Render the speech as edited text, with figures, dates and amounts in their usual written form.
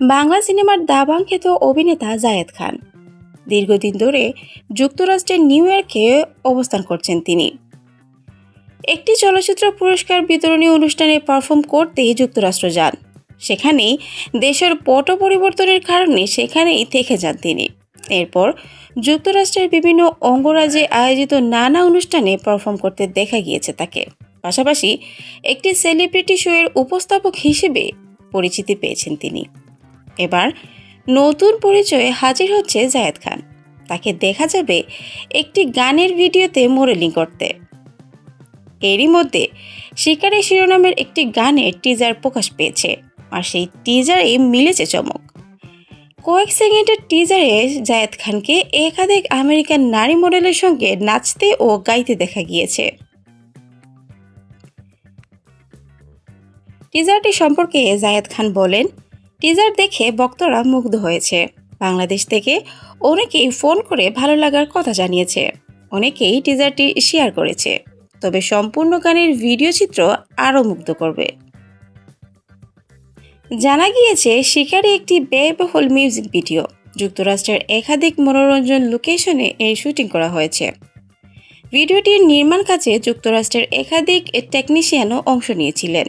বাংলা সিনেমার দাবাং খ্যাত অভিনেতা জায়েদ খান দীর্ঘদিন ধরে যুক্তরাষ্ট্রের নিউ ইয়র্কে অবস্থান করছেন তিনি। একটি চলচ্চিত্র পুরস্কার বিতরণী অনুষ্ঠানে পারফর্ম করতেই যুক্তরাষ্ট্র যান। সেখানেই দেশের পট পরিবর্তনের কারণে সেখানেই থেকে যান তিনি। এরপর যুক্তরাষ্ট্রের বিভিন্ন অঙ্গরাজ্যে আয়োজিত নানা অনুষ্ঠানে পারফর্ম করতে দেখা গিয়েছে তাকে। পাশাপাশি একটি সেলিব্রিটি শো এর উপস্থাপক হিসেবে পরিচিতি পেয়েছেন তিনি। এবার নতুন পরিচয়ে হাজির হচ্ছে জায়েদ খান। তাকে দেখা যাবে একটি গানের ভিডিওতে মডেলিং করতে। এরই মধ্যে শিকারি শিরোনামের একটি গানের টিজার প্রকাশ পেয়েছে, আর সেই টিজারে মিলেছে চমক। কয়েক সেকেন্ডের টিজারে জায়েদ খানকে একাধিক আমেরিকান নারী মডেলের সঙ্গে নাচতে ও গাইতে দেখা গিয়েছে। টিজারটি সম্পর্কে জায়েদ খান বলেন, টিজার দেখে ভক্তরা মুগ্ধ হয়েছে। বাংলাদেশ থেকে অনেকেই ফোন করে ভালো লাগার কথা জানিয়েছে। অনেকেই টিজারটি শেয়ার করেছে। তবে সম্পূর্ণ গানের ভিডিও চিত্র আরও মুগ্ধ করবে। জানা গিয়েছে শিকারি একটি ব্যয়বহুল মিউজিক ভিডিও। যুক্তরাষ্ট্রের একাধিক মনোরঞ্জন লোকেশনে এর শুটিং করা হয়েছে। ভিডিওটির নির্মাণ কাজে যুক্তরাষ্ট্রের একাধিক টেকনিশিয়ানও অংশ নিয়েছিলেন।